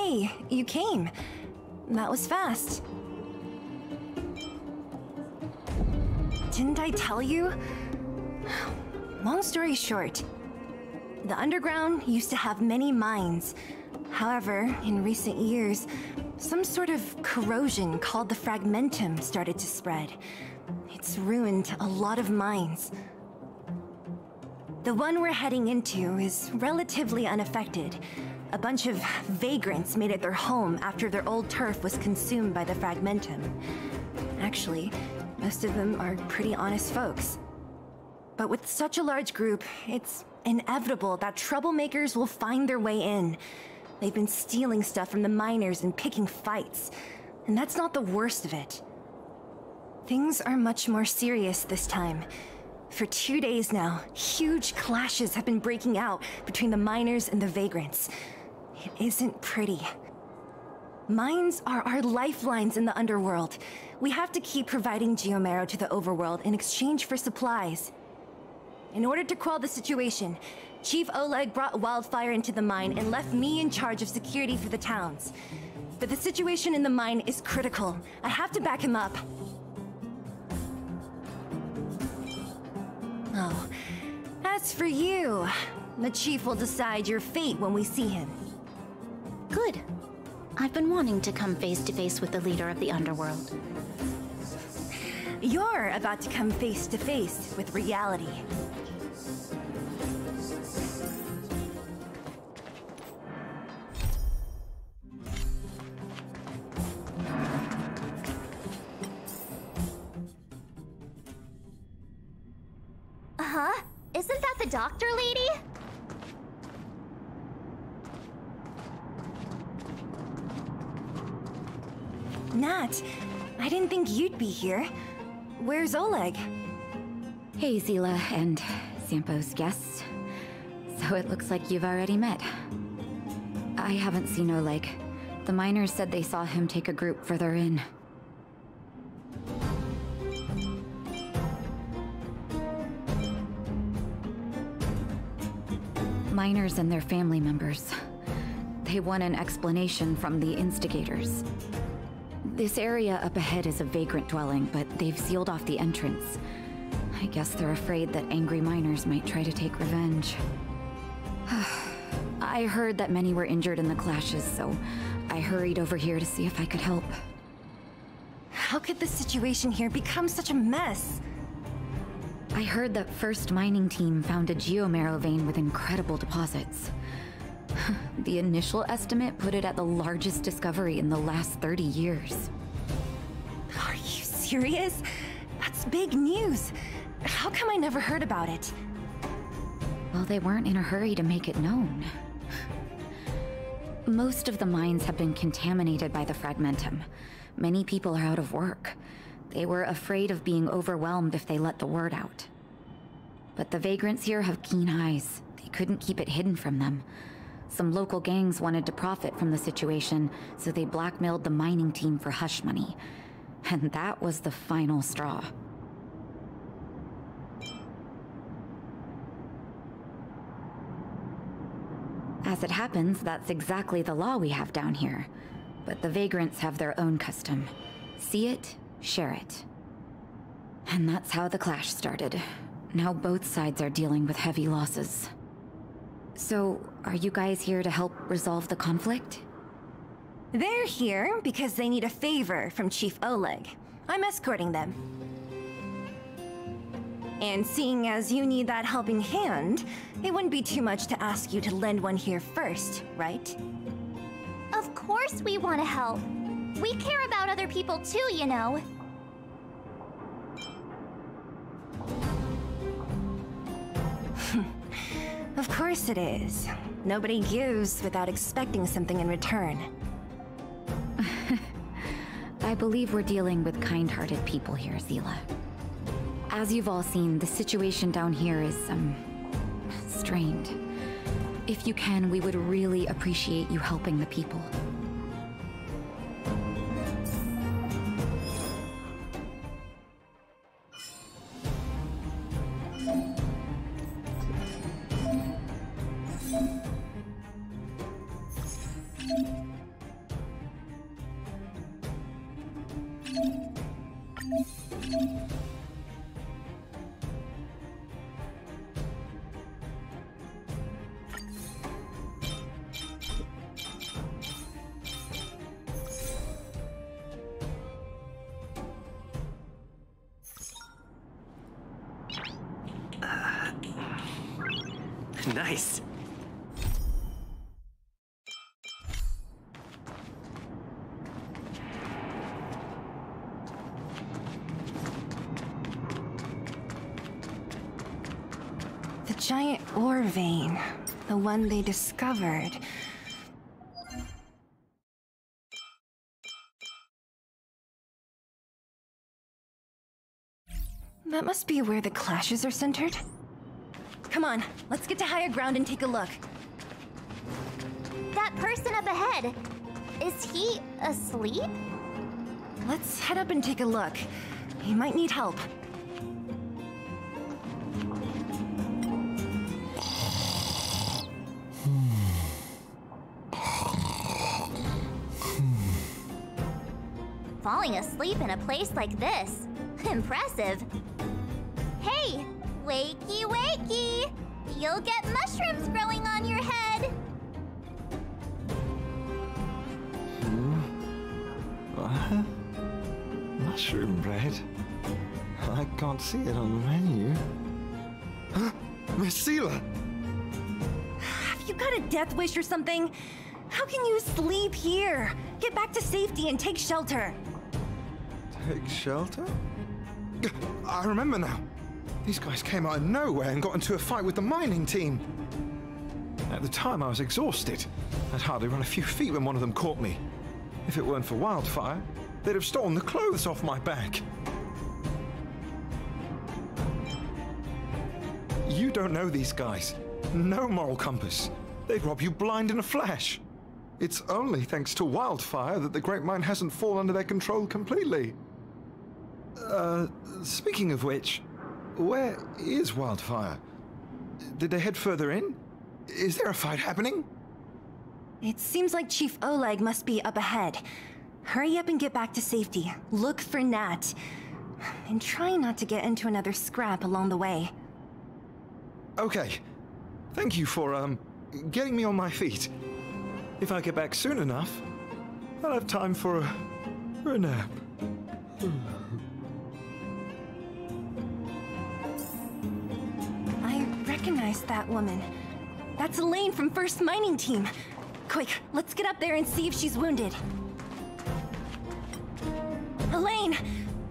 Hey, you came. That was fast. Didn't I tell you? Long story short, the underground used to have many mines. However, in recent years, some sort of corrosion called the fragmentum started to spread. It's ruined a lot of mines. The one we're heading into is relatively unaffected. A bunch of vagrants made it their home after their old turf was consumed by the fragmentum. Actually, most of them are pretty honest folks. But with such a large group, it's inevitable that troublemakers will find their way in. They've been stealing stuff from the miners and picking fights. And that's not the worst of it. Things are much more serious this time. For 2 days now, huge clashes have been breaking out between the miners and the vagrants. It isn't pretty. Mines are our lifelines in the underworld. We have to keep providing geomarrow to the overworld in exchange for supplies. In order to quell the situation, Chief Oleg brought wildfire into the mine and left me in charge of security for the towns. But the situation in the mine is critical. I have to back him up. Oh, as for you, the Chief will decide your fate when we see him. Good. I've been wanting to come face to face with the leader of the underworld. You're about to come face to face with reality. Huh? Isn't that the doctor lady? Nat, I didn't think you'd be here. Where's Oleg? Hey, Zila and Sampo's guests. So it looks like you've already met. I haven't seen Oleg. The miners said they saw him take a group further in. Miners and their family members. They want an explanation from the instigators. This area up ahead is a vagrant dwelling, but they've sealed off the entrance. I guess they're afraid that angry miners might try to take revenge. I heard that many were injured in the clashes, so I hurried over here to see if I could help. How could the situation here become such a mess? I heard that First Mining Team found a geomarrow vein with incredible deposits. The initial estimate put it at the largest discovery in the last 30 years. Are you serious? That's big news. How come I never heard about it? Well, they weren't in a hurry to make it known. Most of the mines have been contaminated by the fragmentum. Many people are out of work. They were afraid of being overwhelmed if they let the word out. But the vagrants here have keen eyes. They couldn't keep it hidden from them. Some local gangs wanted to profit from the situation, so they blackmailed the mining team for hush money. And that was the final straw. As it happens, that's exactly the law we have down here. But the vagrants have their own custom. See it, share it. And that's how the clash started. Now both sides are dealing with heavy losses. So, are you guys here to help resolve the conflict? They're here because they need a favor from Chief Oleg. I'm escorting them. And seeing as you need that helping hand, it wouldn't be too much to ask you to lend one here first, right? Of course we want to help. We care about other people too, you know. Of course it is. Nobody gives without expecting something in return. I believe we're dealing with kind-hearted people here, Zila. As you've all seen, the situation down here is, strained. If you can, we would really appreciate you helping the people. Nice. The giant ore vein. The one they discovered. That must be where the clashes are centered. Come on, let's get to higher ground and take a look. That person up ahead, is he asleep? Let's head up and take a look. He might need help. Falling asleep in a place like this. Impressive. Hey, wakey wakey! You'll get mushrooms growing on your head. What? Mushroom bread? I can't see it on the menu. Huh? Miss Seela! Have you got a death wish or something? How can you sleep here? Get back to safety and take shelter. Take shelter? I remember now. These guys came out of nowhere and got into a fight with the mining team. At the time, I was exhausted. I'd hardly run a few feet when one of them caught me. If it weren't for Wildfire, they'd have stolen the clothes off my back. You don't know these guys. No moral compass. They'd rob you blind in a flash. It's only thanks to Wildfire that the Great Mine hasn't fallen under their control completely. Speaking of which, where is Wildfire? Did they head further in? Is there a fight happening? It seems like Chief Oleg must be up ahead. Hurry up and get back to safety. Look for Nat. And try not to get into another scrap along the way. Okay. Thank you for, getting me on my feet. If I get back soon enough, I'll have time for a nap. I recognize that woman. That's Elaine from First Mining Team. Quick, let's get up there and see if she's wounded. Elaine!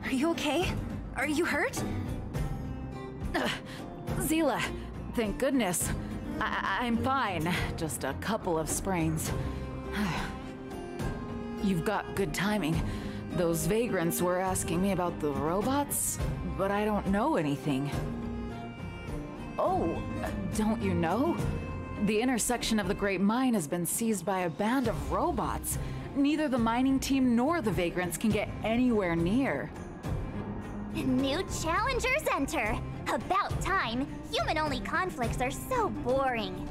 Are you okay? Are you hurt? Seela, thank goodness. I'm fine. Just a couple of sprains. You've got good timing. Those vagrants were asking me about the robots, but I don't know anything. Oh, don't you know? The intersection of the Great Mine has been seized by a band of robots. Neither the mining team nor the vagrants can get anywhere near. New challengers enter. About time. Human-only conflicts are so boring.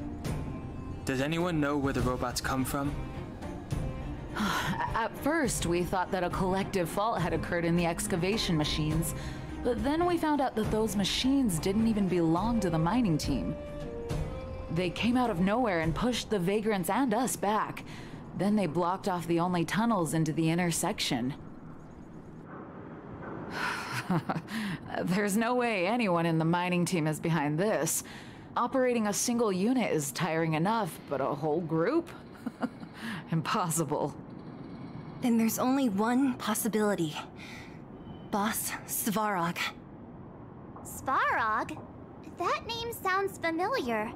Does anyone know where the robots come from? At first, we thought that a collective fault had occurred in the excavation machines, but then we found out that those machines didn't even belong to the mining team. They came out of nowhere and pushed the vagrants and us back. Then they blocked off the only tunnels into the intersection. There's no way anyone in the mining team is behind this. Operating a single unit is tiring enough, but a whole group? Impossible. Then there's only one possibility. Boss Svarog. Svarog? That name sounds familiar.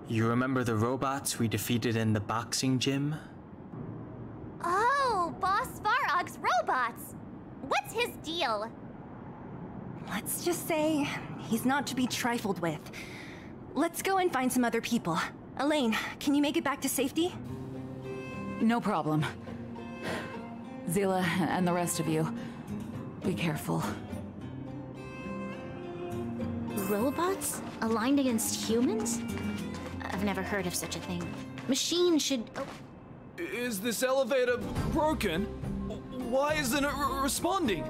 You remember the robots we defeated in the boxing gym? Oh, Boss Svarog's robots! What's his deal? Let's just say he's not to be trifled with. Let's go and find some other people. Elaine, can you make it back to safety? No problem. Seela and the rest of you, be careful. Robots? Aligned against humans? I've never heard of such a thing. Machines should... Oh. Is this elevator broken? Why isn't it responding?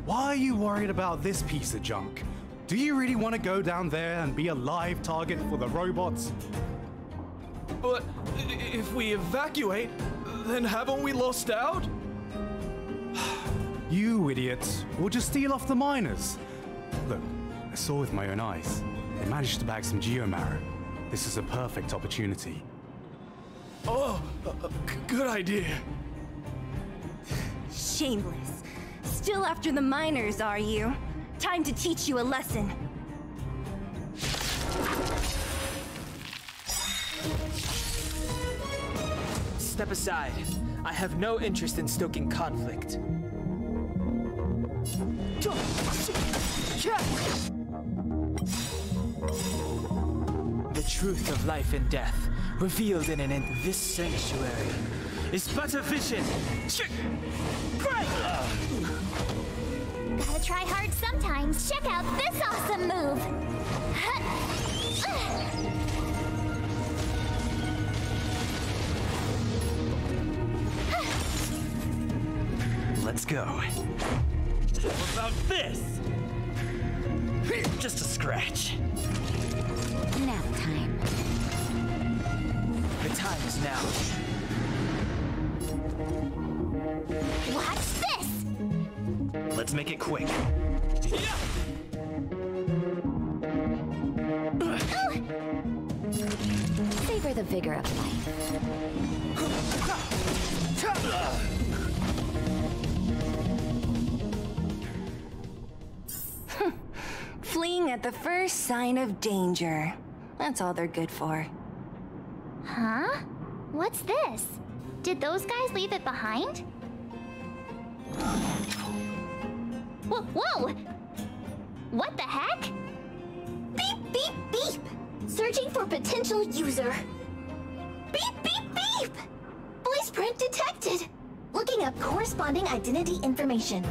Why are you worried about this piece of junk? Do you really want to go down there and be a live target for the robots? But if we evacuate, then haven't we lost out? You idiots will just steal off the miners. Look, I saw with my own eyes. They managed to bag some geomarrow. This is a perfect opportunity. Oh, good idea. Shameless. Still after the miners, are you? Time to teach you a lesson. Step aside. I have no interest in stoking conflict. The truth of life and death, revealed in this sanctuary, is but a vision. Gotta try hard sometimes. Check out this awesome move. Let's go. What about this? Just a scratch. Nap time. The time is now. Watch this. Let's make it quick. Savor the vigor of life. Fleeing at the first sign of danger. That's all they're good for. Huh? What's this? Did those guys leave it behind? Whoa! What the heck? Beep, beep, beep! Searching for potential user. Beep, beep, beep! Voice print detected. Looking up corresponding identity information.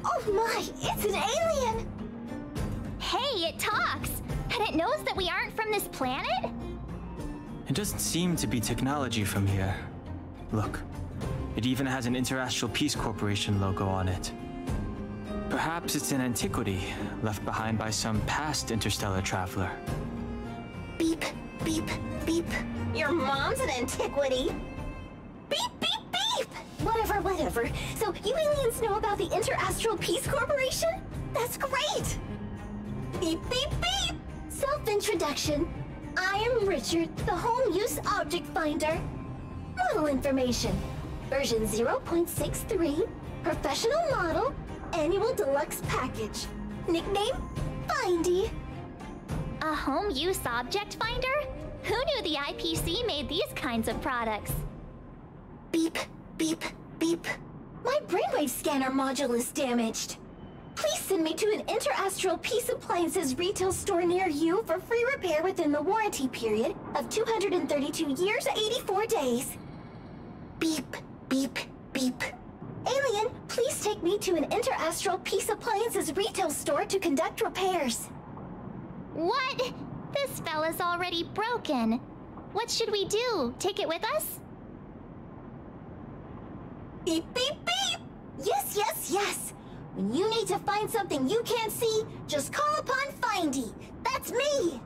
Oh my, it's an alien! Hey, it talks! And it knows that we aren't from this planet? It doesn't seem to be technology from here. Look, it even has an Interastral Peace Corporation logo on it. Perhaps it's an antiquity left behind by some past interstellar traveler. Beep, beep, beep. Your mom's an antiquity. Beep, beep, beep! Whatever. So you aliens know about the Interastral Peace Corporation? That's great! Beep, beep, beep! Self-introduction. I am Richard, the Home Use Object Finder. Model information. Version 0.63. Professional model. Annual deluxe package. Nickname? Findy. A home use object finder? Who knew the IPC made these kinds of products? Beep, beep, beep. My brainwave scanner module is damaged. Please send me to an Interastral Peace Appliances retail store near you for free repair within the warranty period of 232 years, 84 days. Beep, beep, beep. Alien, please take me to an Interastral Peace Appliances retail store to conduct repairs. What? This fella's already broken. What should we do? Take it with us? Beep, beep, beep! Yes! When you need to find something you can't see, just call upon Findy. That's me!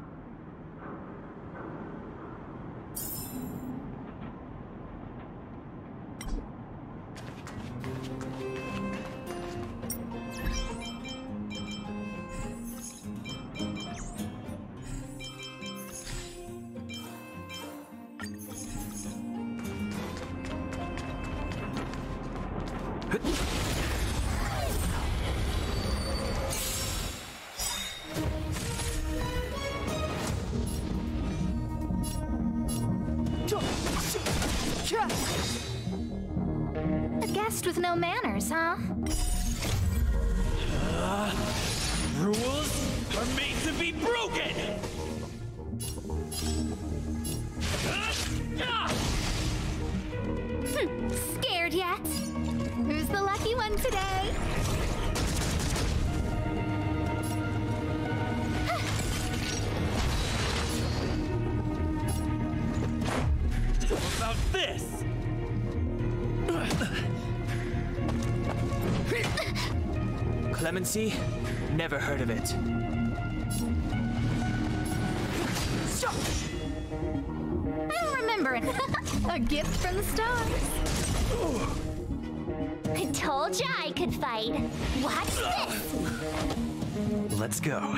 A guest with no manners, huh? Rules are made to be broken! Scared yet? Who's the lucky one today? What about this? Clemency? Never heard of it. I'm remembering. A gift from the stars. Told ya I could fight. Watch this! Let's go.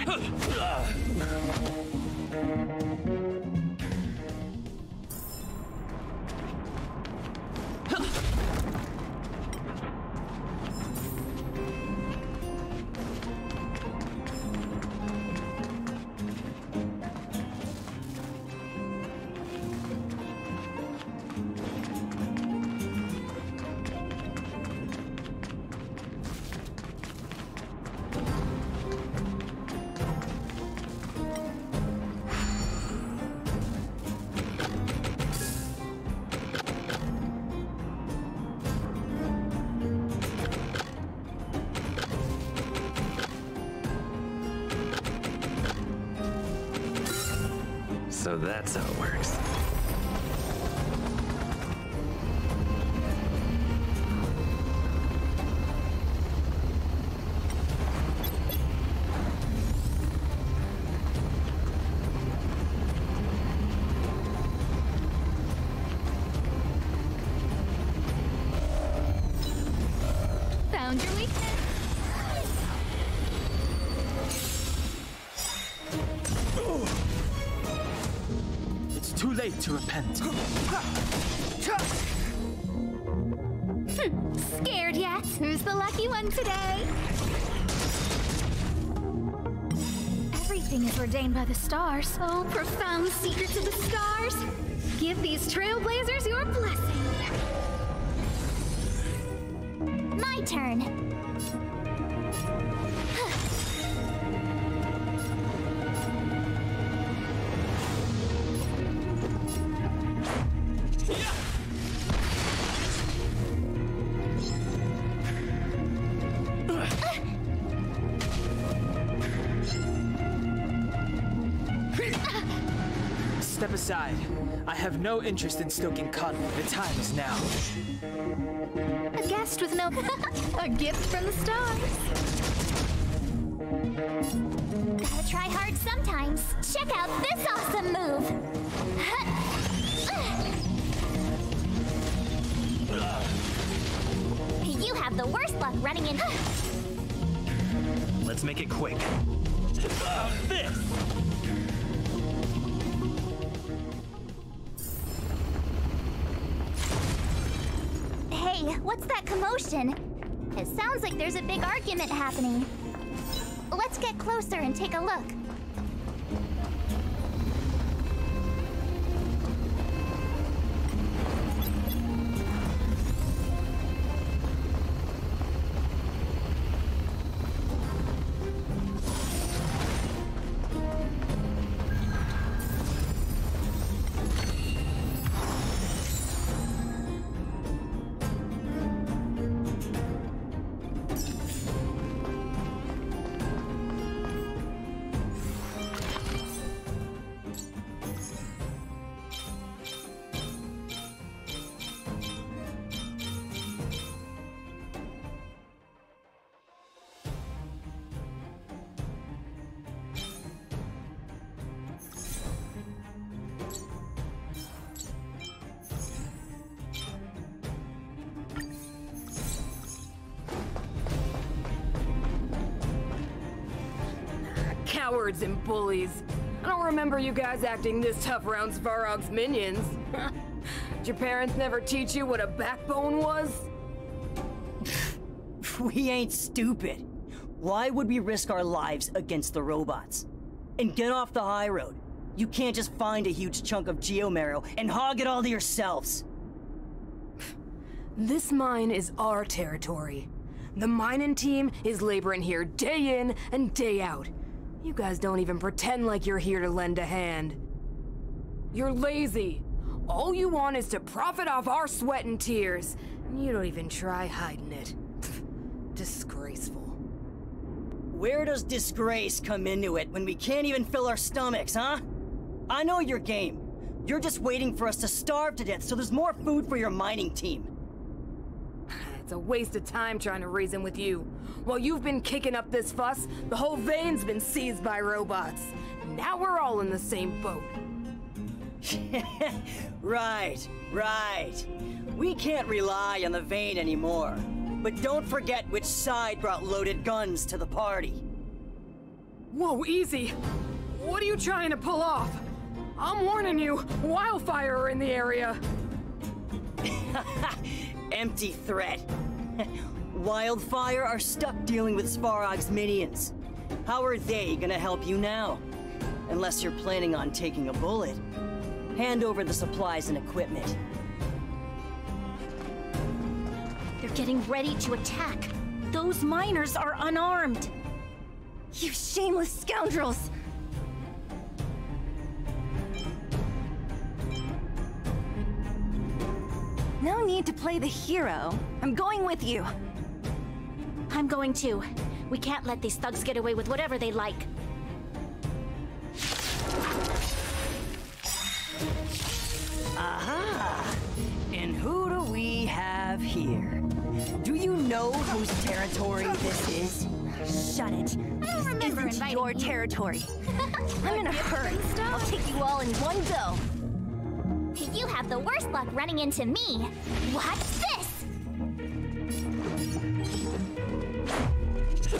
So that's how it works. Found your weakness. Too late to repent. Scared yet? Who's the lucky one today? Everything is ordained by the stars. Oh, profound secrets of the stars. Give these trailblazers your blessing. My turn. Step aside. I have no interest in stoking conflict. The time is now. A guest with no... a gift from the stars. Gotta try hard sometimes. Check out this awesome move. You have the worst luck running in. Let's make it quick. This! Hey, what's that commotion? It sounds like there's a big argument happening. Let's get closer and take a look. Cowards and bullies. I don't remember you guys acting this tough around Svarog's minions. Did your parents never teach you what a backbone was? We ain't stupid. Why would we risk our lives against the robots? And get off the high road. You can't just find a huge chunk of geomarrow and hog it all to yourselves. This mine is our territory. The mining team is laboring here day in and day out. You guys don't even pretend like you're here to lend a hand. You're lazy. All you want is to profit off our sweat and tears. And you don't even try hiding it. Disgraceful. Where does disgrace come into it when we can't even fill our stomachs, huh? I know your game. You're just waiting for us to starve to death so there's more food for your mining team. It's a waste of time trying to reason with you. While you've been kicking up this fuss, the whole vein's been seized by robots. Now we're all in the same boat. Right. We can't rely on the vein anymore. But don't forget which side brought loaded guns to the party. Whoa, easy! What are you trying to pull off? I'm warning you, Wildfire are in the area! Empty threat. Wildfire are stuck dealing with Svarog's minions. How are they gonna help you now? Unless you're planning on taking a bullet. Hand over the supplies and equipment. They're getting ready to attack. Those miners are unarmed. You shameless scoundrels! No need to play the hero. I'm going with you. I'm going too. We can't let these thugs get away with whatever they like. Aha! And who do we have here? Do you know whose territory this is? Shut it. This isn't your territory. I'm in a hurry. I'll take you all in one go. You have the worst luck running into me. Watch this!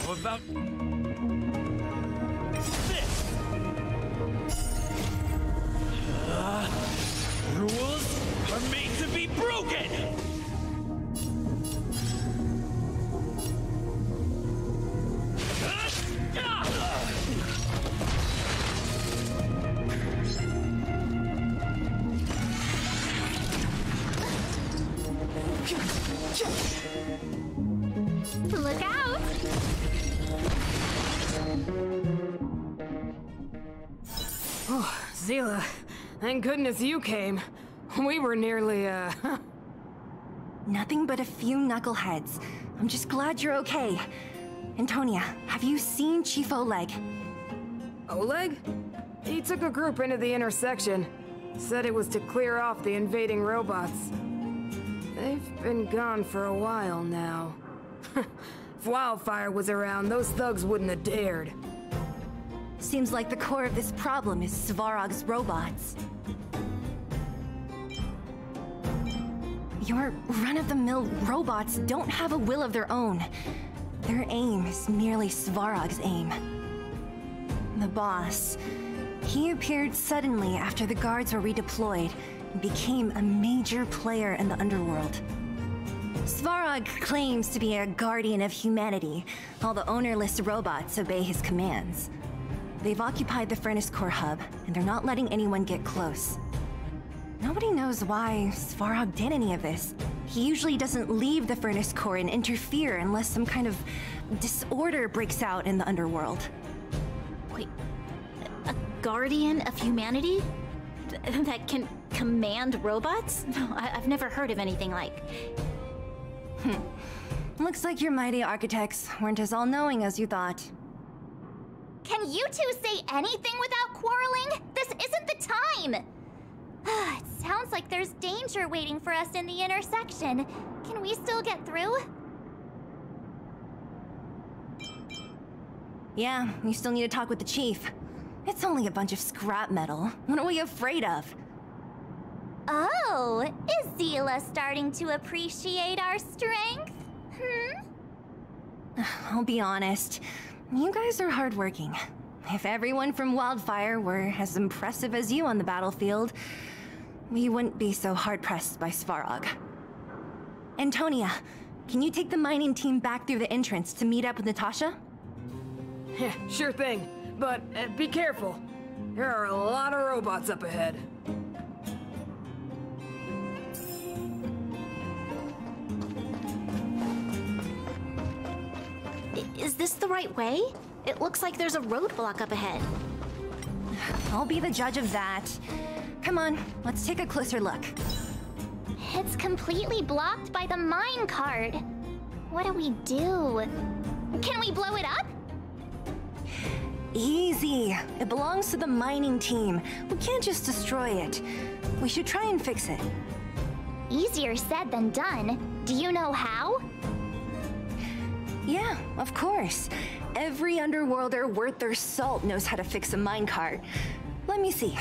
How about this? Rules are made to be broken! Look out! Oh, Zila, thank goodness you came. We were nearly, Nothing but a few knuckleheads. I'm just glad you're okay. Antonia, have you seen Chief Oleg? Oleg? He took a group into the intersection. Said it was to clear off the invading robots. They've been gone for a while now. If Wildfire was around, those thugs wouldn't have dared. Seems like the core of this problem is Svarog's robots. Your run-of-the-mill robots don't have a will of their own. Their aim is merely Svarog's aim. The boss, he appeared suddenly after the guards were redeployed and became a major player in the underworld. Svarog claims to be a guardian of humanity, while the ownerless robots obey his commands. They've occupied the Furnace Core hub, and they're not letting anyone get close. Nobody knows why Svarog did any of this. He usually doesn't leave the Furnace Core and interfere unless some kind of disorder breaks out in the underworld. Wait, a guardian of humanity? That can command robots? No, I've never heard of anything like. Looks like your mighty architects weren't as all-knowing as you thought. Can you two say anything without quarreling? This isn't the time! It sounds like there's danger waiting for us in the intersection. Can we still get through? Yeah, you still need to talk with the chief. It's only a bunch of scrap metal. What are we afraid of? Oh, is Zila starting to appreciate our strength? I'll be honest. You guys are hardworking. If everyone from Wildfire were as impressive as you on the battlefield, we wouldn't be so hard-pressed by Svarog. Antonia, can you take the mining team back through the entrance to meet up with Natasha? Yeah, sure thing. But be careful. There are a lot of robots up ahead. Is this the right way? It looks like there's a roadblock up ahead. I'll be the judge of that. Come on, let's take a closer look. It's completely blocked by the mine card. What do we do? Can we blow it up? Easy. It belongs to the mining team. We can't just destroy it. We should try and fix it. Easier said than done. Do you know how? Yeah, of course. Every underworlder worth their salt knows how to fix a minecart. Let me see.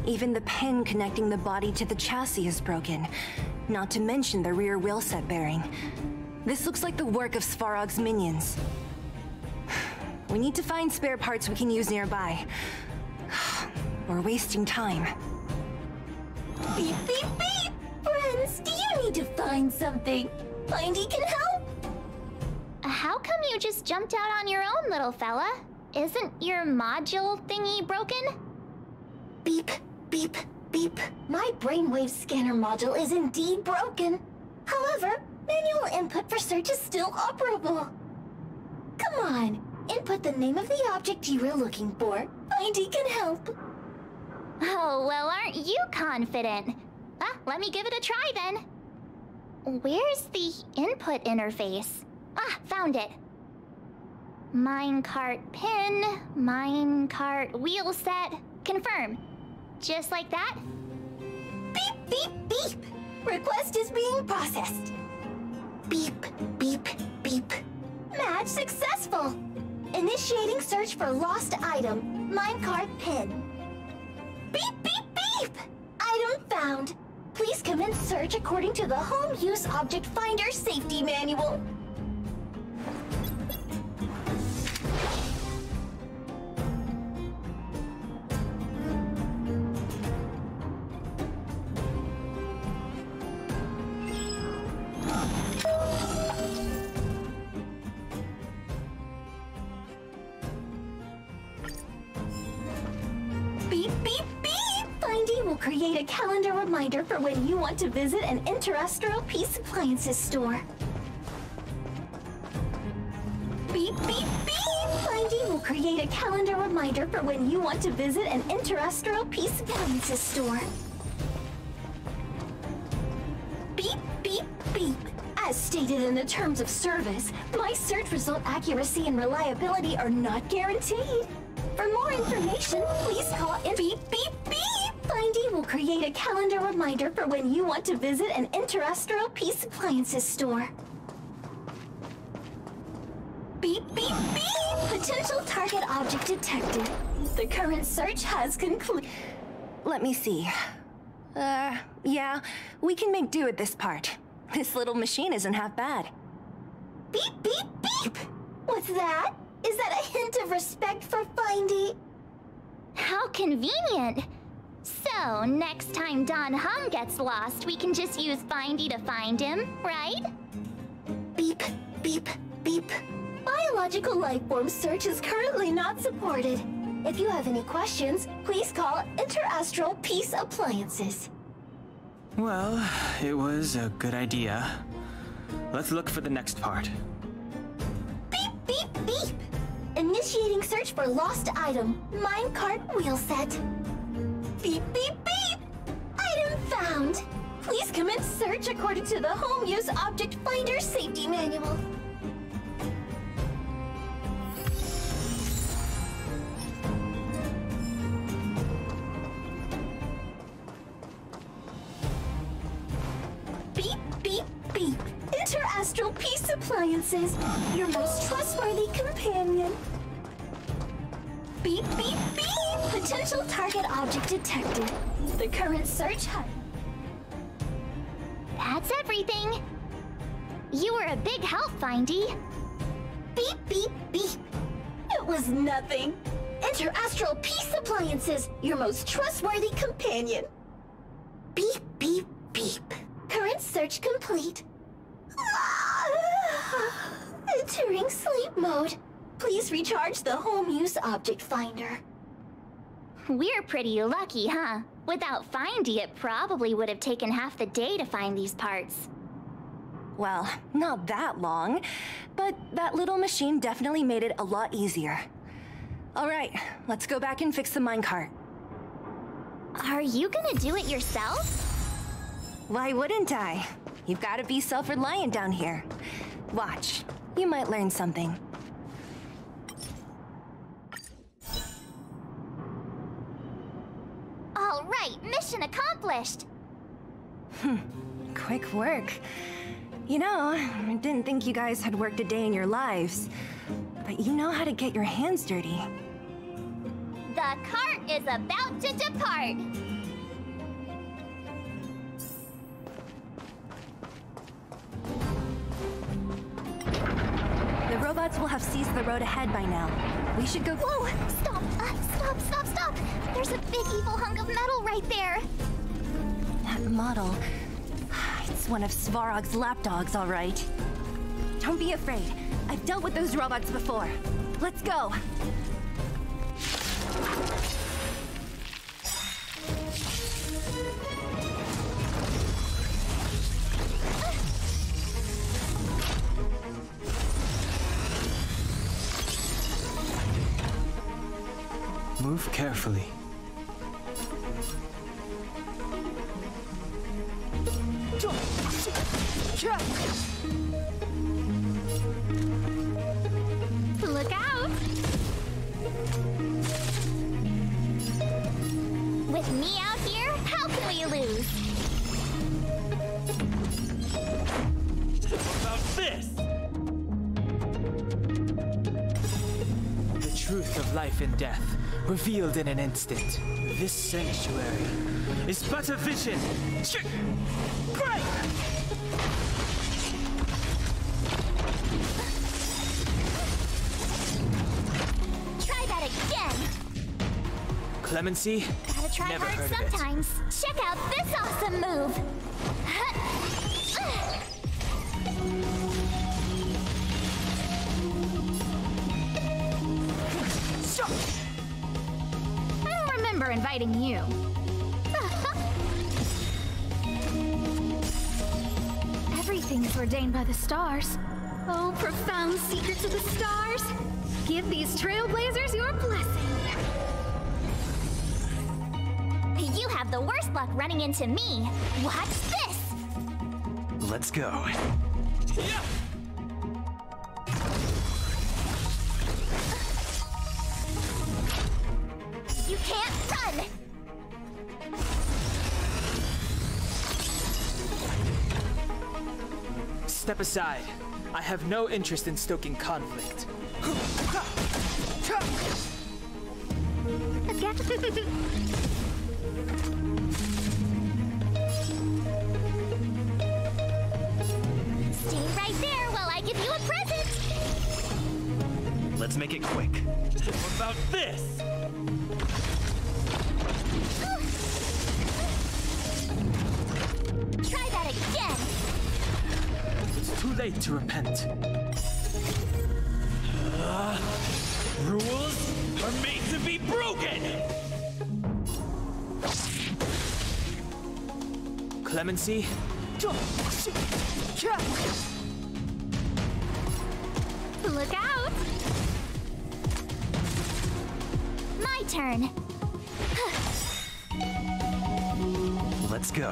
Even the pin connecting the body to the chassis is broken, not to mention the rear wheel set bearing. This looks like the work of Svarog's minions. We need to find spare parts we can use nearby. We're wasting time. Beep, beep, beep! Friends, do you need to find something? Findy can help? How come you just jumped out on your own, little fella? Isn't your module thingy broken? Beep, beep, beep. My brainwave scanner module is indeed broken. However, manual input for search is still operable. Come on, input the name of the object you were looking for. Findy can help. Oh, well, aren't you confident? Let me give it a try then. Where's the input interface? Found it. Minecart pin, minecart wheel set, confirm. Just like that? Beep, beep, beep. Request is being processed. Beep, beep, beep. Match successful. Initiating search for lost item, minecart pin. Beep, beep, beep. Item found. Please commence search according to the Home Use Object Finder Safety Manual. Beep, beep, beep! Findy will create a calendar reminder for when you want to visit an Interastral Peace Appliances store. Beep, beep, beep! Findy will create a calendar reminder for when you want to visit an Interastral Peace Appliances store. Beep, beep, beep! As stated in the terms of service, my search result accuracy and reliability are not guaranteed. For more information, please call in. Beep, beep, beep! Findy will create a calendar reminder for when you want to visit an Interastral Peace Appliances store. Beep, beep, beep! Potential target object detected. The current search has concluded. Let me see. Yeah, we can make do with this part. This little machine isn't half bad. Beep, beep, beep! What's that? Is that a hint of respect for Findy? How convenient! So, next time Don Hum gets lost, we can just use Findy to find him, right? Beep, beep, beep. Biological life form search is currently not supported. If you have any questions, please call Interastral Peace Appliances. Well, it was a good idea. Let's look for the next part. Beep, beep, beep! Initiating search for lost item, minecart wheel set. Beep, beep, beep! Item found! Please commence search according to the Home Use Object Finder Safety Manual. Beep, beep, beep! Interastral Peace Appliances, your most trustworthy companion. Beep, beep, beep! Potential target object detected. The current search has... That's everything. You were a big help, Findy. Beep, beep, beep. It was nothing. Interastral Peace Appliances, your most trustworthy companion. Beep, beep, beep. Current search complete. Entering sleep mode. Please recharge the Home Use Object Finder. We're pretty lucky, huh? Without Findy, it probably would have taken half the day to find these parts. Well, not that long, but that little machine definitely made it a lot easier. All right, let's go back and fix the minecart. Are you gonna do it yourself? Why wouldn't I? You've got to be self-reliant down here. Watch, you might learn something. All right, mission accomplished. Quick work. You know, I didn't think you guys had worked a day in your lives, but you know how to get your hands dirty. The cart is about to depart. robots will have seized the road ahead by now. We should go. Whoa! Stop! Stop! There's a big evil hunk of metal right there! That model. It's one of Svarog's lapdogs, all right. Don't be afraid. I've dealt with those robots before. Let's go! Move carefully. Look out! With me out here, how can we lose? What about this? The truth of life and death, revealed in an instant. This sanctuary is but a vision. Great! Try that again! Clemency? Gotta try Never hard heard of it. sometimes. Check out this awesome move! I don't remember inviting you. Everything is ordained by the stars. Oh, profound secrets of the stars. Give these trailblazers your blessing. You have the worst luck running into me. Watch this! Let's go. You can't run! Step aside. I have no interest in stoking conflict. Stay right there while I give you a present! Let's make it quick. What about this? Try that again! It's too late to repent. Rules are made to be broken! Clemency? Look out! My turn. Let's go.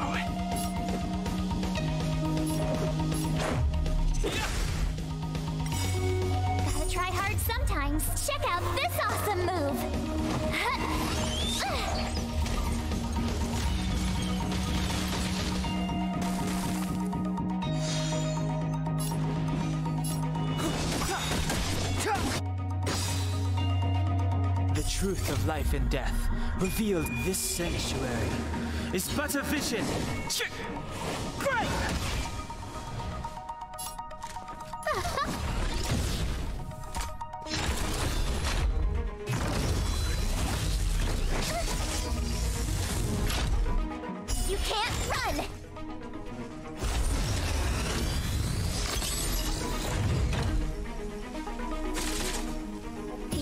Gotta try hard sometimes. Check out this awesome move. The truth of life and death, revealed this sanctuary, is but a vision. Great! You can't run!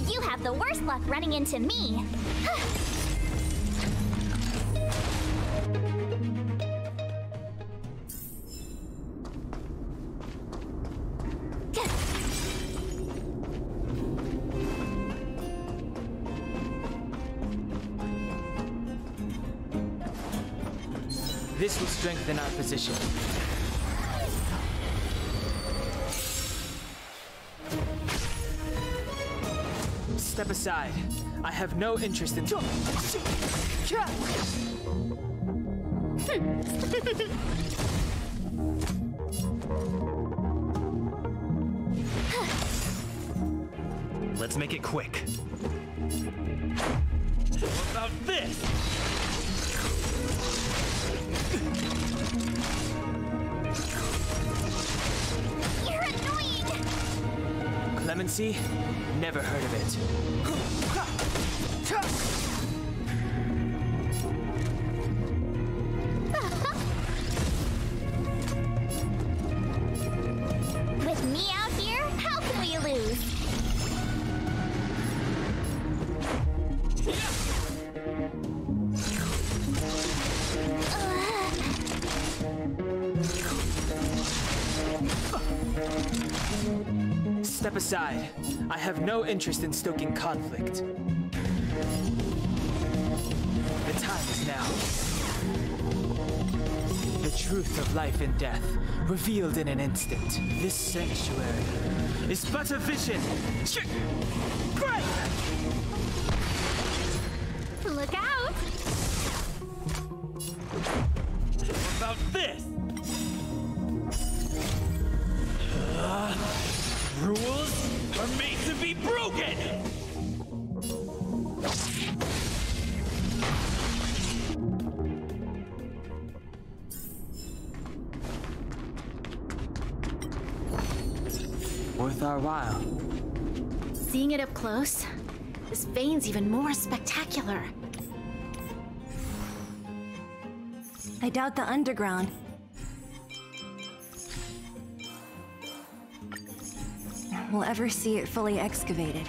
You have the worst luck running into me. This will strengthen our position. Step aside. I have no interest in... Let's make it quick. What about this? You're annoying! Clemency? Never heard of it. With me out here, how can we lose? Step aside. I have no interest in stoking conflict. The time is now. The truth of life and death, revealed in an instant. This sanctuary is but a vision. Great! Look out! What about this? Rules are made to be broken! Worth our while. Seeing it up close, this vein's even more spectacular. I doubt the underground will ever see it fully excavated.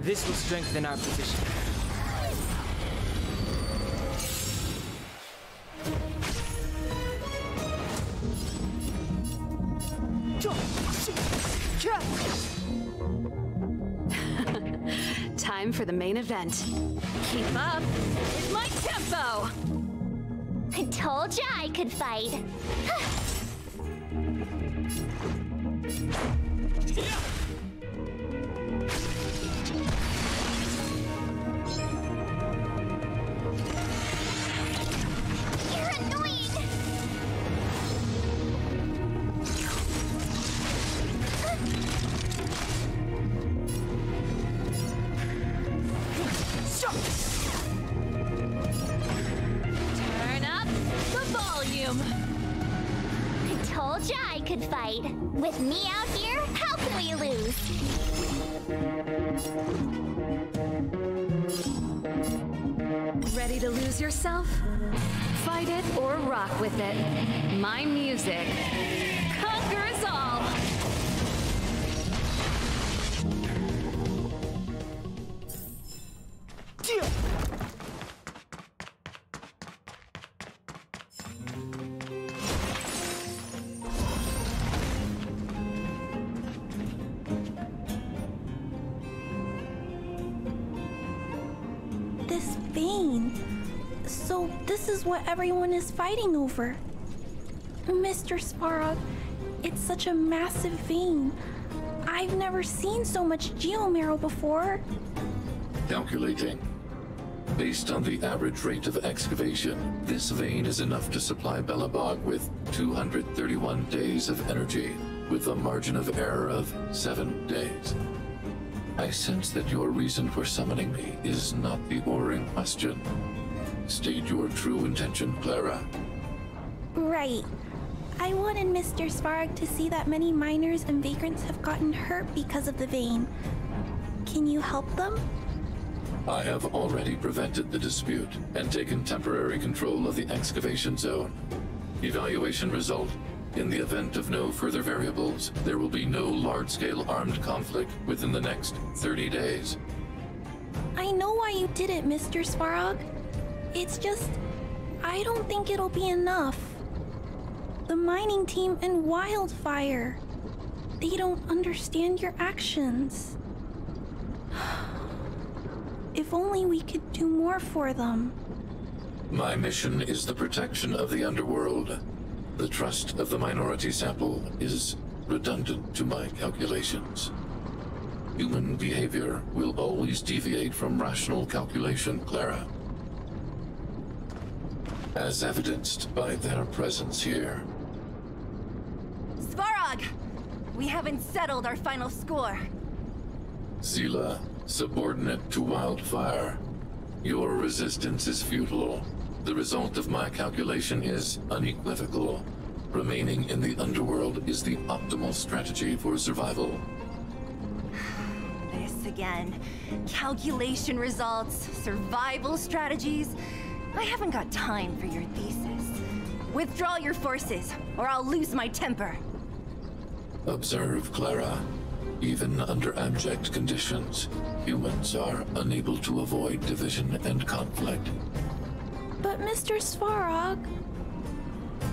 This will strengthen our position. Time for the main event. Keep up with my tempo! I told ya I could fight. You're annoying! Turn up the volume! I told ya I could fight. With me out here, how can we lose? Ready to lose yourself? Fight it or rock with it. My music conquers all! This vein. So this is what everyone is fighting over. Mr. Svarog, it's such a massive vein. I've never seen so much geomarrow before. Calculating. Based on the average rate of excavation, this vein is enough to supply Belobog with 231 days of energy, with a margin of error of 7 days. I sense that your reason for summoning me is not the ore in question. State your true intention, Clara. Right. I wanted Mr. Svarog to see that many miners and vagrants have gotten hurt because of the vein. Can you help them? I have already prevented the dispute and taken temporary control of the excavation zone. Evaluation result. In the event of no further variables, there will be no large-scale armed conflict within the next 30 days. I know why you did it, Mr. Svarog. It's just, I don't think it'll be enough. The mining team and Wildfire, they don't understand your actions. If only we could do more for them. My mission is the protection of the underworld. The trust of the minority sample is redundant to my calculations. Human behavior will always deviate from rational calculation, Clara. As evidenced by their presence here. Svarog! We haven't settled our final score. Seela, subordinate to Wildfire. Your resistance is futile. The result of my calculation is unequivocal. Remaining in the underworld is the optimal strategy for survival. This again. Calculation results, survival strategies. I haven't got time for your thesis. Withdraw your forces, or I'll lose my temper. Observe, Clara. Even under abject conditions, humans are unable to avoid division and conflict. But Mr. Svarog...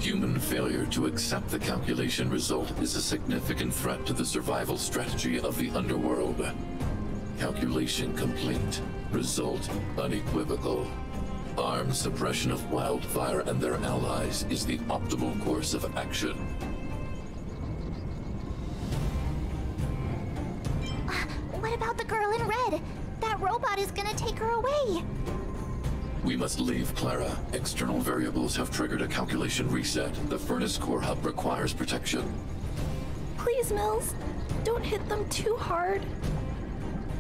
Human failure to accept the calculation result is a significant threat to the survival strategy of the underworld. Calculation complete. Result unequivocal. Armed suppression of Wildfire and their allies is the optimal course of action. What about the girl in red? That robot is gonna take her away. We must leave, Clara. External variables have triggered a calculation reset. The furnace core hub requires protection. Please, Mills, don't hit them too hard.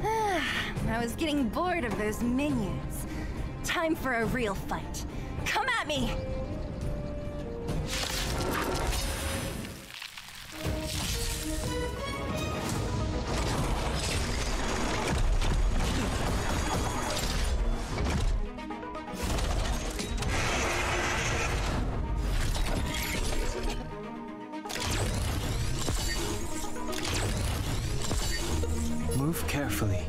I was getting bored of those minions. Time for a real fight. Come at me! Move carefully.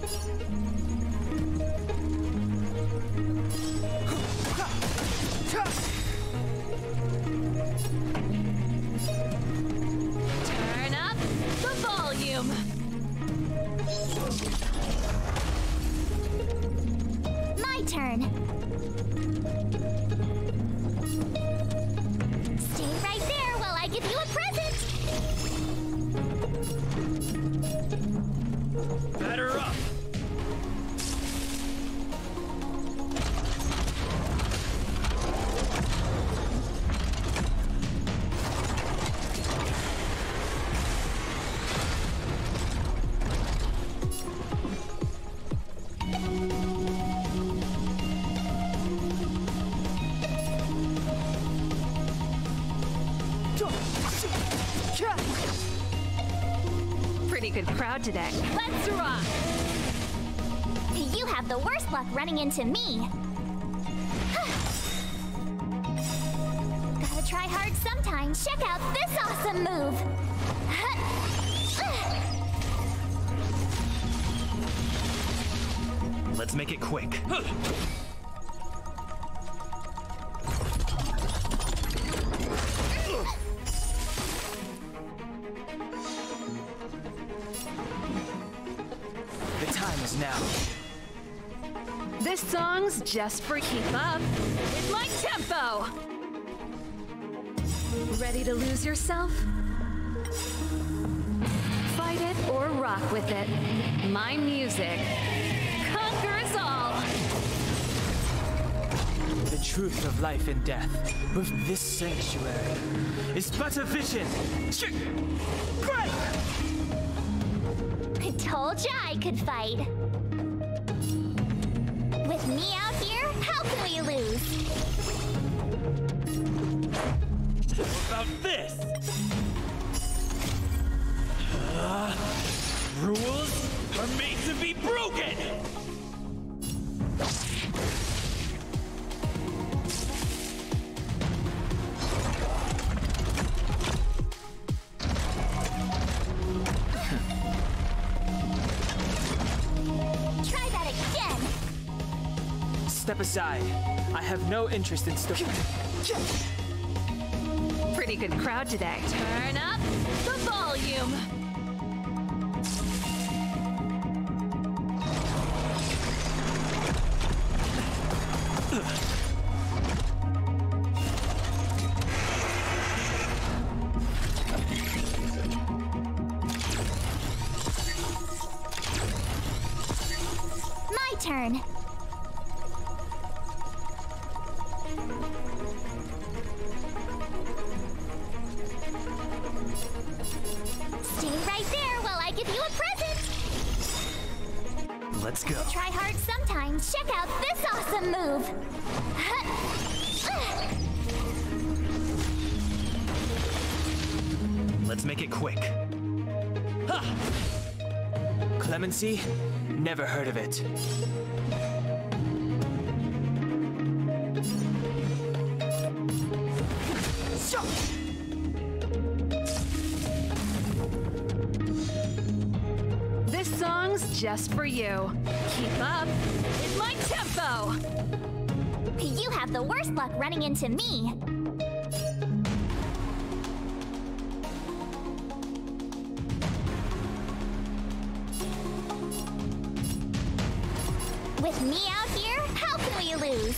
Turn up the volume. My turn. Stay right there while I give you a present. Batter up! Pretty good crowd today. Let's rock! You have the worst luck running into me. Gotta try hard sometimes. Check out this awesome move. Let's make it quick. The time is now. This song's just for keep up with my tempo. Ready to lose yourself? Fight it or rock with it. My music conquers all. The truth of life and death with this sanctuary is but a vision. Break! I told ya I could fight. With me out here, how can we lose? How about this? Rules are made to be broken! Step aside. I have no interest in Pretty good crowd today. Turn up the volume. My turn. Stay right there while I give you a present. Let's go. Try hard sometimes. Check out this awesome move. Let's make it quick. Ha! Clemency? Never heard of it. This song's just for you. Keep up with my tempo. You have the worst luck running into me. With me out here, how can we lose?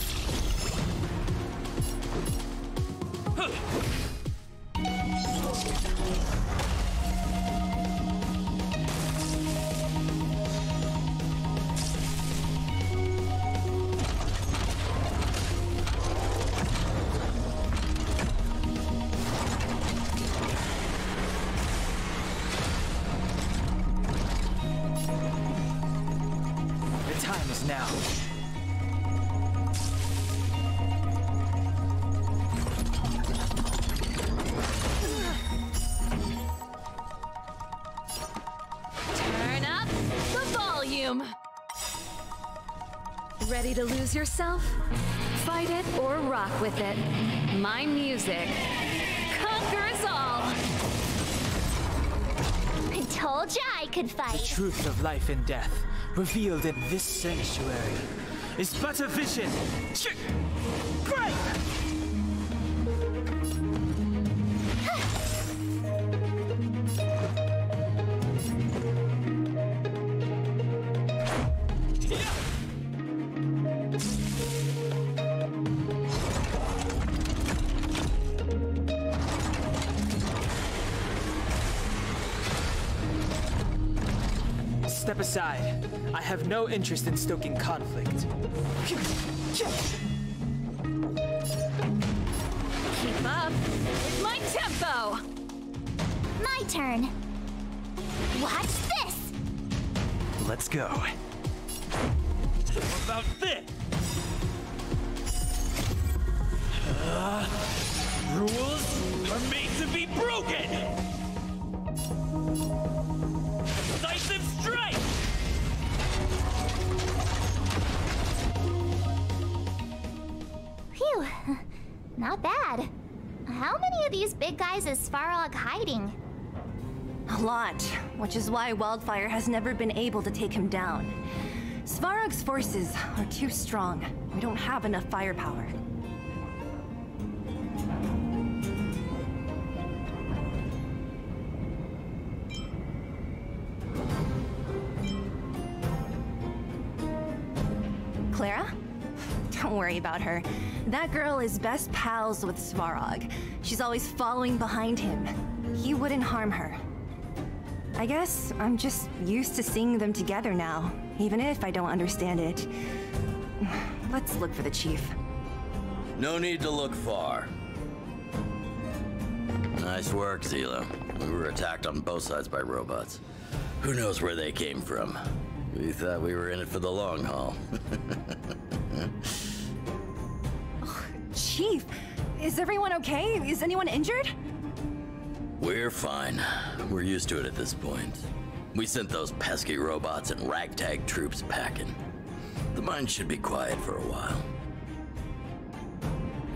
The time is now. Turn up the volume. Ready to lose yourself? Fight it or rock with it. My music conquers all. I told ya I could The fight. truth of life and death, revealed in this sanctuary, is but a vision. Break! Step aside. I have no interest in stoking conflict. Keep up with my tempo. My turn. Watch this. Let's go. How about this? Rules are made to be broken! Decisive strike! Phew. Not bad. How many of these big guys is Svarog hiding? A lot, which is why Wildfire has never been able to take him down. Svarog's forces are too strong. We don't have enough firepower. Clara? Don't worry about her. That girl is best pals with Svarog. She's always following behind him. He wouldn't harm her. I guess I'm just used to seeing them together now, even if I don't understand it. Let's look for the chief. No need to look far. Nice work, Zila. We were attacked on both sides by robots. Who knows where they came from? We thought we were in it for the long haul. Chief, is everyone okay? Is anyone injured? We're fine. We're used to it at this point. We sent those pesky robots and ragtag troops packing. The mine should be quiet for a while.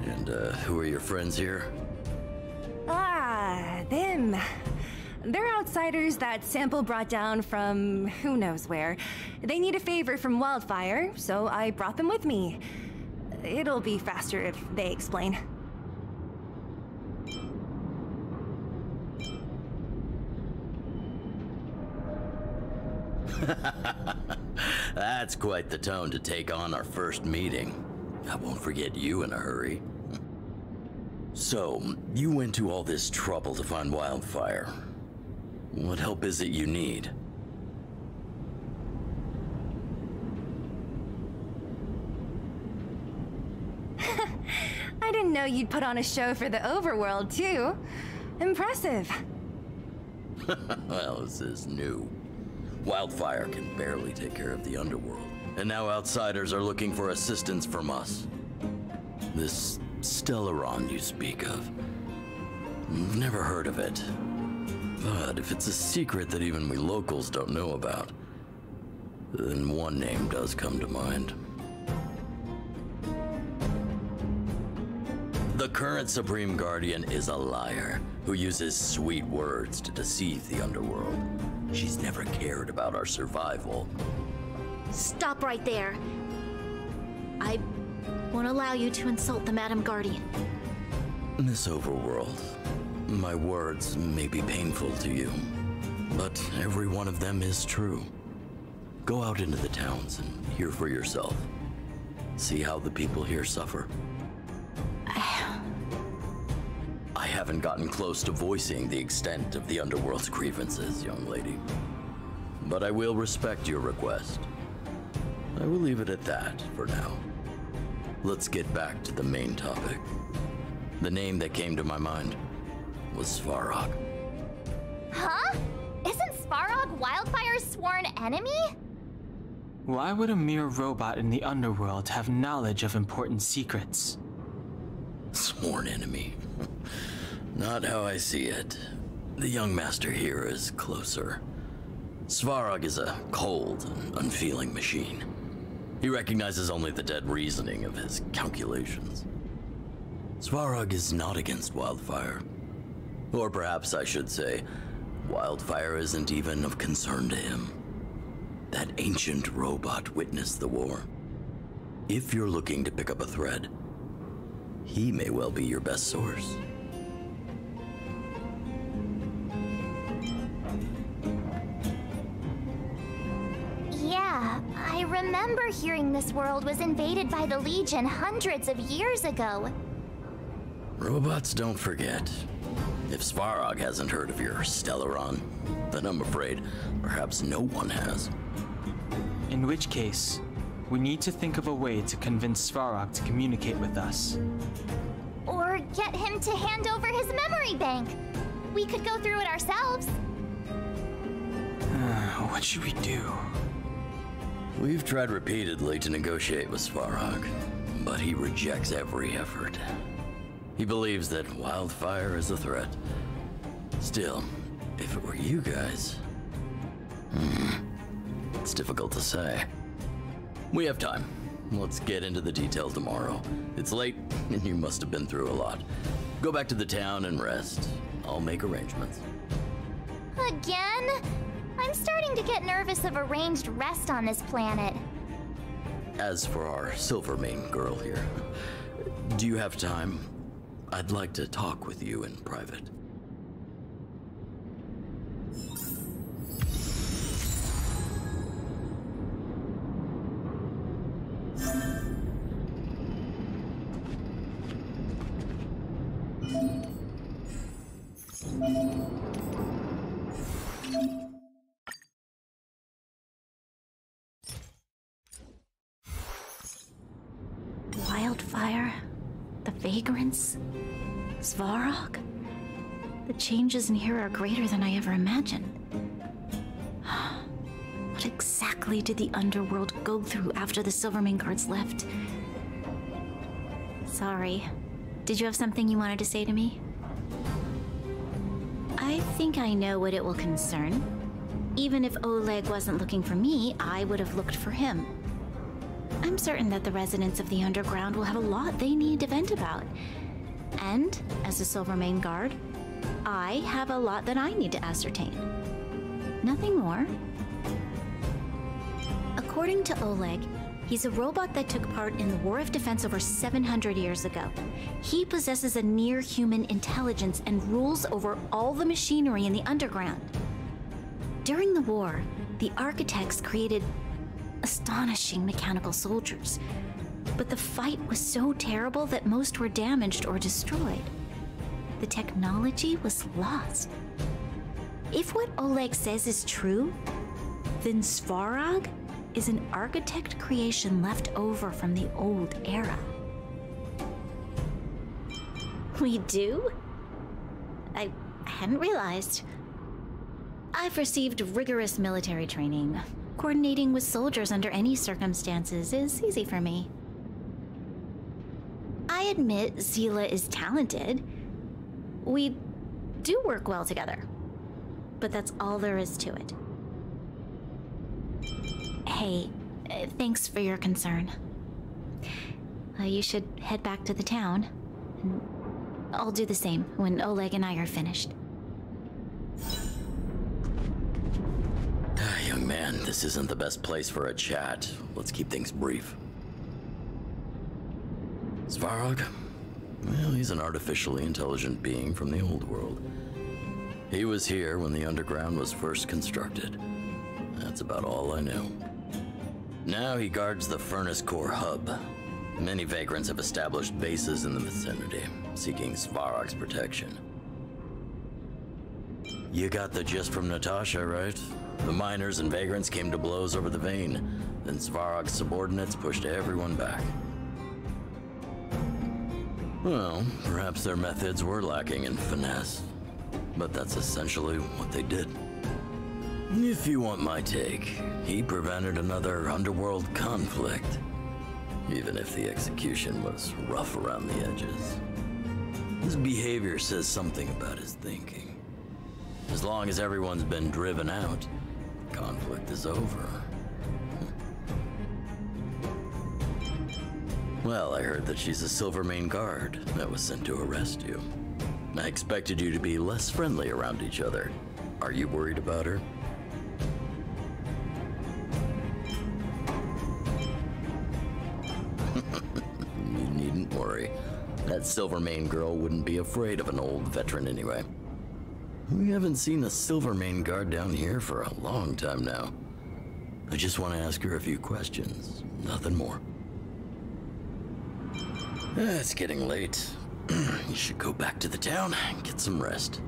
And, who are your friends here? Ah, them. They're outsiders that Sample brought down from who knows where. They need a favor from Wildfire, so I brought them with me. It'll be faster if they explain. That's quite the tone to take on our first meeting. I won't forget you in a hurry. So, you went to all this trouble to find Wildfire. What help is it you need? I didn't know you'd put on a show for the overworld, too. Impressive. Well, this is new. Wildfire can barely take care of the underworld, and now outsiders are looking for assistance from us. This Stellaron you speak of, never heard of it. But if it's a secret that even we locals don't know about, then one name does come to mind. The current Supreme Guardian is a liar who uses sweet words to deceive the underworld. She's never cared about our survival. Stop right there. I won't allow you to insult the Madam Guardian. Miss Overworld, my words may be painful to you, but every one of them is true. Go out into the towns and hear for yourself. See how the people here suffer. I haven't gotten close to voicing the extent of the underworld's grievances, young lady. But I will respect your request. I will leave it at that for now. Let's get back to the main topic. The name that came to my mind was Svarog. Huh? Isn't Svarog Wildfire's sworn enemy? Why would a mere robot in the underworld have knowledge of important secrets? Sworn enemy. Not how I see it. The young master here is closer. Svarog is a cold and unfeeling machine. He recognizes only the dead reasoning of his calculations. Svarog is not against Wildfire. Or perhaps I should say, Wildfire isn't even of concern to him. That ancient robot witnessed the war. If you're looking to pick up a thread, he may well be your best source. Yeah, I remember hearing this world was invaded by the Legion hundreds of years ago. Robots don't forget. If Svarog hasn't heard of your Stellaron, then I'm afraid perhaps no one has. In which case, we need to think of a way to convince Svarog to communicate with us. Or get him to hand over his memory bank. We could go through it ourselves. What should we do? We've tried repeatedly to negotiate with Svarog, but he rejects every effort. He believes that Wildfire is a threat. Still, if it were you guys... it's difficult to say. We have time. Let's get into the details tomorrow. It's late, and you must have been through a lot. Go back to the town and rest. I'll make arrangements. Again? I'm starting to get nervous of arranged rest on this planet. As for our Silvermane girl here, do you have time? I'd like to talk with you in private. Wildfire, the vagrants, Svarog. The changes in here are greater than I ever imagined. What exactly did the underworld go through after the Silvermane guards left? Sorry. Did you have something you wanted to say to me? I think I know what it will concern. Even if Oleg wasn't looking for me, I would have looked for him. I'm certain that the residents of the underground will have a lot they need to vent about. And, as a Silvermane guard, I have a lot that I need to ascertain. Nothing more. According to Oleg, he's a robot that took part in the War of Defense over 700 years ago. He possesses a near-human intelligence and rules over all the machinery in the underground. During the war, the architects created astonishing mechanical soldiers, but the fight was so terrible that most were damaged or destroyed. The technology was lost. If what Oleg says is true, then Svarog is an architect creation left over from the old era. We do? I hadn't realized. I've received rigorous military training. Coordinating with soldiers under any circumstances is easy for me. I admit Zila is talented. We do work well together. But that's all there is to it. Hey, thanks for your concern. You should head back to the town. And I'll do the same when Oleg and I are finished. Young man, this isn't the best place for a chat. Let's keep things brief. Svarog? Well, he's an artificially intelligent being from the old world. He was here when the underground was first constructed. That's about all I know. Now he guards the Furnace Core hub. Many vagrants have established bases in the vicinity, seeking Svarog's protection. You got the gist from Natasha, right? The miners and vagrants came to blows over the vein, then Svarog's subordinates pushed everyone back. Well, perhaps their methods were lacking in finesse, but that's essentially what they did. If you want my take, he prevented another underworld conflict, even if the execution was rough around the edges. His behavior says something about his thinking. As long as everyone's been driven out, conflict is over. Well, I heard that she's a Silvermane guard that was sent to arrest you. I expected you to be less friendly around each other. Are you worried about her? You needn't worry. That Silvermane girl wouldn't be afraid of an old veteran anyway. We haven't seen a Silvermane guard down here for a long time now. I just want to ask her a few questions, nothing more. It's getting late. You should go back to the town and get some rest.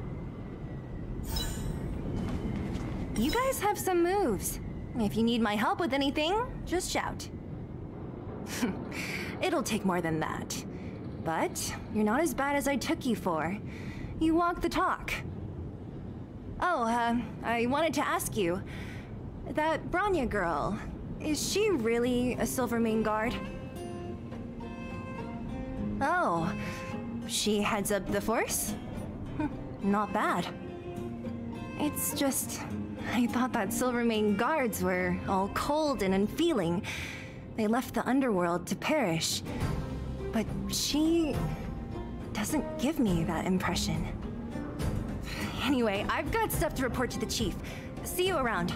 You guys have some moves. If you need my help with anything, just shout. It'll take more than that. But you're not as bad as I took you for. You walk the talk. Oh, I wanted to ask you. That Branya girl, is she really a Silvermane guard? Oh, she heads up the force? Not bad. It's just, I thought that Silvermane guards were all cold and unfeeling. They left the underworld to perish. But she doesn't give me that impression. Anyway, I've got stuff to report to the chief. See you around.